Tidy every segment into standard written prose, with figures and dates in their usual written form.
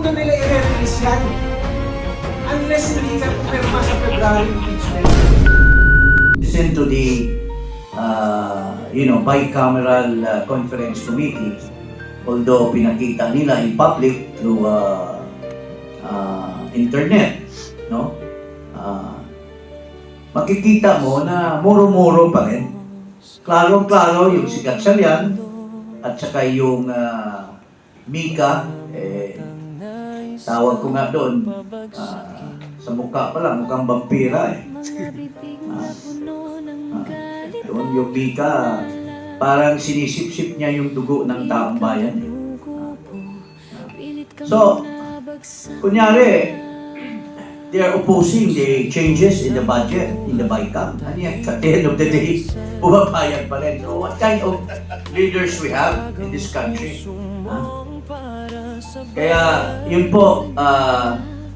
muna nila i-release yan. Unless hindi ka pumirma sa February impeachment. Listen to the bicameral conference committee, although pinakita nila in public through internet, no? Makikita mo na muro-muro pa rin. Klaro-klaro yung si Gatchalian at saka yung Mika, tawag ko nga doon, sa mukha pa lang, mukhang vampira eh. Doon yung Mika, parang sinisip-sip niya yung dugo ng taong bayan. So, kunyari, they are opposing the changes in the budget, in the BICAM. And yet, at the end of the day, bumapayag pa rin. So, what kind of leaders we have in this country? Kaya, yun po,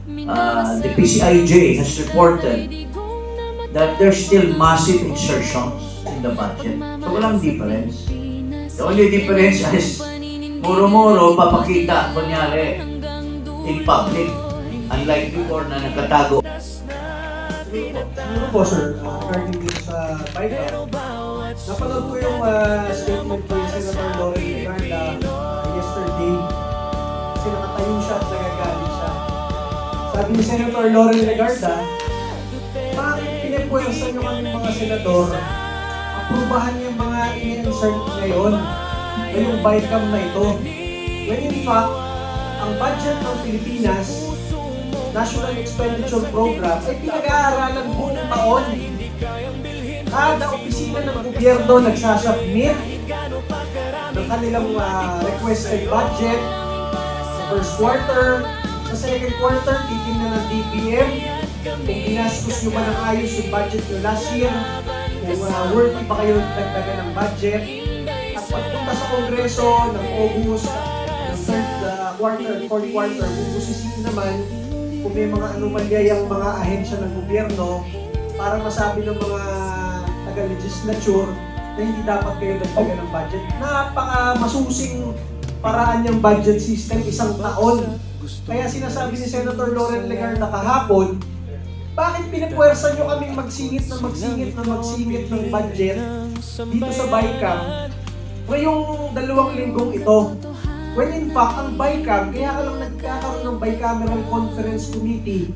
the PCIJ has reported that there's still massive insertions in the budget. So, walang difference. The only difference is, muro-muro, papakita, kunyari, in public. Unlike before na nagkatago. Siguro po sir, regarding dito sa BICAM, napanood ko yung statement ko yung Senator Loren Legarda yesterday. Kasi nakatayo siya at nagagalit siya. Sabi ni Senator Loren Legarda, bakit pinipwersa nyo kami mga senador, aprubahan yung mga in-insert ngayon na yung BICAM na ito. When in fact, ang budget ng Pilipinas, National Expenditure Program, ay pinag-aaralan buong taon. Kada opisina ng gobyerno nagsasubmit ng kanilang requested budget sa first quarter. Sa second quarter, titingnan ng DBM kung ginastos nyo ba ng ayos yung budget nyo last year, kung worthy pa kayo dagdagan ng budget. At pagpunta sa Kongreso ng August, ng third quarter, fourth quarter, bubusisiin naman kung may mga anomalya yung mga ahensya ng gobyerno para masabi ng mga taga-legislature na hindi dapat kayo dagdagan ng budget. Napaka-masusing paraan yung budget system isang taon. Kaya sinasabi ni Senator Loren Legarda kahapon, bakit pinipwersa nyo kaming magsingit ng budget dito sa BICAM ngayong 2 linggong ito? When in fact, ang BICAM, kaya ka lang nagkakaroon ng bicameral conference committee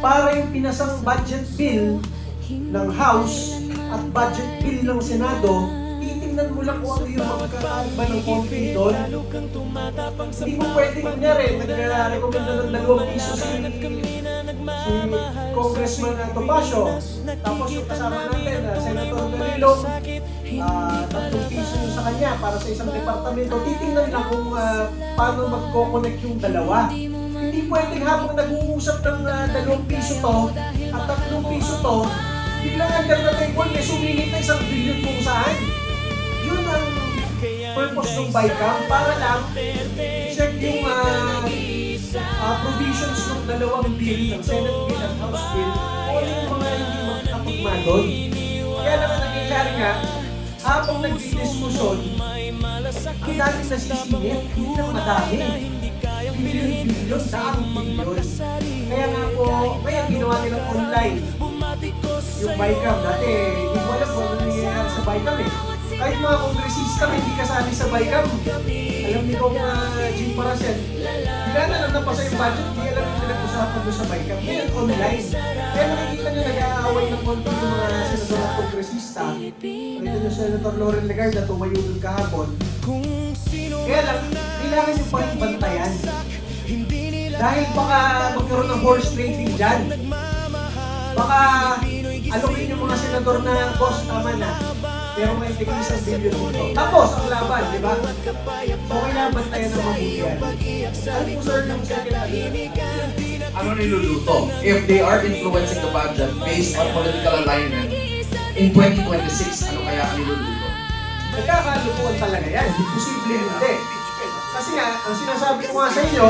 para yung pinasang budget bill ng House at budget bill ng Senado, titingnan mo lang kung ano yung magkakaiba ng konti doon. Hindi mo pwedeng kunyari, nag-recommenda ng 2 piso si Congressman Topacio, tapos yung kasama natin, Senator Galilo, 3 piso yung sa kanya para sa isang departamento. Titingnan lang kung paano magko-connect yung dalawa. Hindi pwedeng habang nag-uusap ng 2 piso to at 3 piso to, biglang under the table may sumilip na 1 billion kung saan. Yun ang purpose ng BICAM para lang check yung provisions ng 2 bill, ng Senate bill at House bill, o yung mga hindi magkakatugma doon. Kaya naman nangyayari nga, habang nagdidiskusyon, ang daming nasisingit, hindi lang madami. Bilyon, daang bilyon. Kaya nga po, kaya ginawa nilang online yung BICAM. Dati, hindi mo alam kung ano nangyayari sa BICAM eh. Kahit mga kongresista hindi kasali sa BICAM. Alam niyo kung Jim Paracel, bigla na lang napasa yung budget, hindi alam yung pinag-usapan doon sa BICAM. Ngayon, online. Kaya nakikita nyo nag-aaway ng konti yung mga senador at kongresista. Nakita nyo Senator Loren Legarda, tumayo doon kahapon. Kaya lang, kailangan nyo pa rin bantayan. Dahil baka magkaroon ng horse trading dyan. Baka alokin yung mga senador na, boss, tama na. Pero may tigil 1 billion dito. Tapos, ang laban, di ba? So, kailangan bantayan ng mabuti yan. Ano po, sir, ng second ano niluluto? If they are influencing the budget based on political alignment, in 2026, ano kaya ang niluluto? Nagkakalupuan talaga yan. Posible hindi. Kasi nga, ang sinasabi ko nga sa inyo,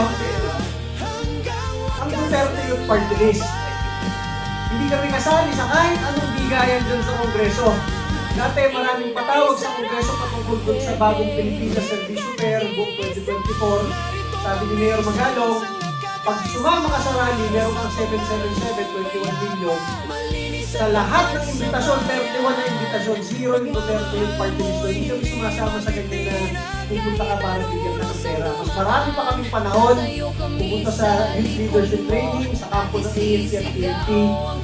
ang Duterte yung party list. Hindi kami kasali sa kahit anong bigayan dyan sa Kongreso. Dati maraming patawag sa Kongreso patungkol doon sa bagong Pilipinas Servicio Fair, book 2024. Sabi ni Mayor Magalong, pag sumama ka sa rally, meron kang 777, 21 million. Sa lahat ng imbitasyon, 31 na imbitasyon, zero yung Duterte yung party list. So, hindi kami sumasama sa ganyan na pupunta ka para bigyan ka ng pera. Mas marami pa kaming panahon pupunta sa youth leadership training, sa kampo ng ANC at PNP,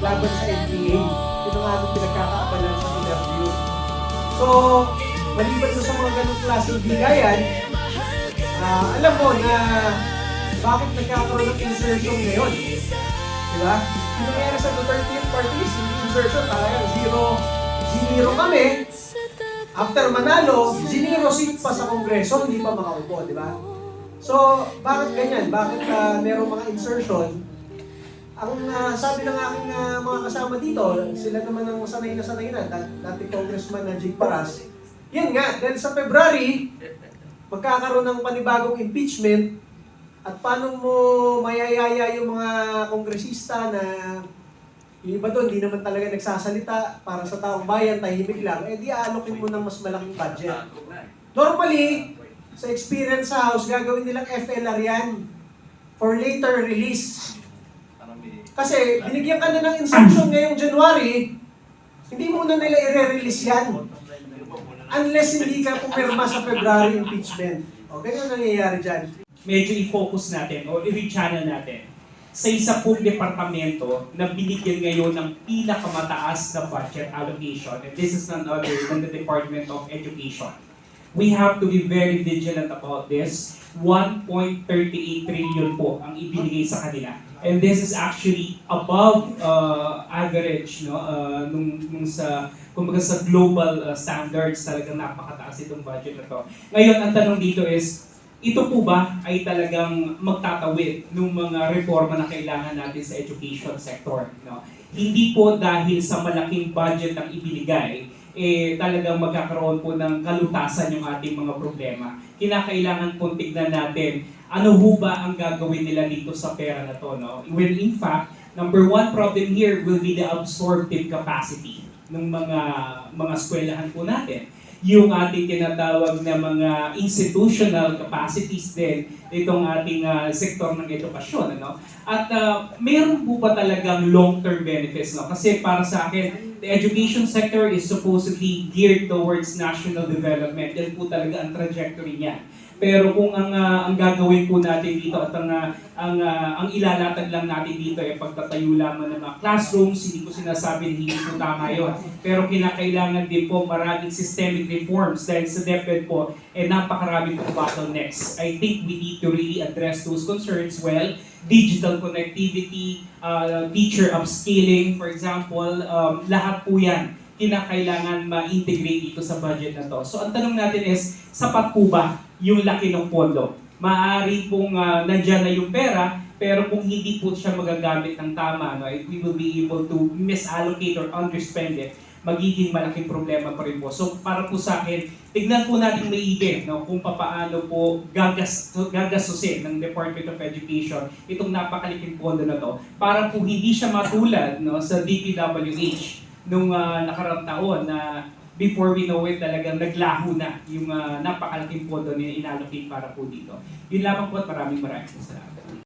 laban sa NPA. Ito nga aming pinagkakaabalan sa interview. So, maliban mo sa mga ganong klaseng bigayan, alam mo na bakit nagkakaroon ng insertion ngayon. Diba? Yung nangyari sa Duterte yung party list, yung insertion, talagang zero kami. After manalo, zero seat pa sa Kongreso, hindi pa makaupo, di ba? So, bakit ganyan? Bakit merong mga insertion? Ang sabi ng aking mga kasama dito, sila naman ang sanay na, dati Congressman na Jig Paras. Yan nga, dahil sa February, magkakaroon ng panibagong impeachment, at paano mo mayayaya yung mga kongresista na yung iba doon, di naman talaga nagsasalita para sa taong bayan, tahimik lang, eh di aalokin mo ng mas malaking budget. Normally, sa experience sa House, gagawin nilang FLR yan for later release. Kasi binigyan ka na ng instruction ngayong January, hindi muna nila i-release yan. Unless hindi ka pumirma sa February impeachment. O, ganyan nangyayari dyan. Medyo i-focus natin o i-rechannel natin sa isa pong departamento na binigyan ngayon ng pinakamataas na budget allocation, and this is none other than the Department of Education. We have to be very vigilant about this. 1.38 trillion po ang ibinigay sa kanila. And this is actually above average, no? Nung sa kumbaga sa global standards, talagang napakataas itong budget na to. Ngayon, ang tanong dito is, ito po ba ay talagang magtatawid ng mga reforma na kailangan natin sa education sector? No? Hindi po dahil sa malaking budget ang ibinigay, talagang magkakaroon po ng kalutasan yung ating mga problema. Kinakailangan po tignan natin, ano ho ba ang gagawin nila dito sa pera na to? No? When in fact, number one problem here will be the absorptive capacity ng mga eskwelahan po natin. Yung ating tinatawag na mga institutional capacities din itong ating sektor ng edukasyon, ano? At meron po ba talagang long-term benefits, no? Kasi para sa akin, the education sector is supposedly geared towards national development. Yan po talaga ang trajectory niya. Pero kung ang gagawin po natin dito at ang ilalatag lang natin dito ay pagtatayo lamang ng mga classrooms, hindi ko sinasabi na hindi po tama yun. Pero kinakailangan din po maraming systemic reforms dahil sa DepEd po napakarami po bottlenecks. I think we need to really address those concerns well. Digital connectivity, teacher upskilling, for example, lahat po yan kinakailangan ma-integrate dito sa budget na to. So ang tanong natin is, sapat po ba yung laki ng pondo? Maaari pong nandyan na yung pera, pero kung hindi po siya magagamit ng tama, no, if we will be able to misallocate or underspend it, magiging malaking problema pa rin po. So para po sa akin, tignan po natin maigi, no, kung paano po gagastusin ng Department of Education itong napakaliking pondo na to, para po hindi siya matulad, no, sa DPWH nung nakaraang taon na before we know it, talagang naglaho na yung napakalaking pondo na inallocate para po dito. Yun lamang po at maraming salamat.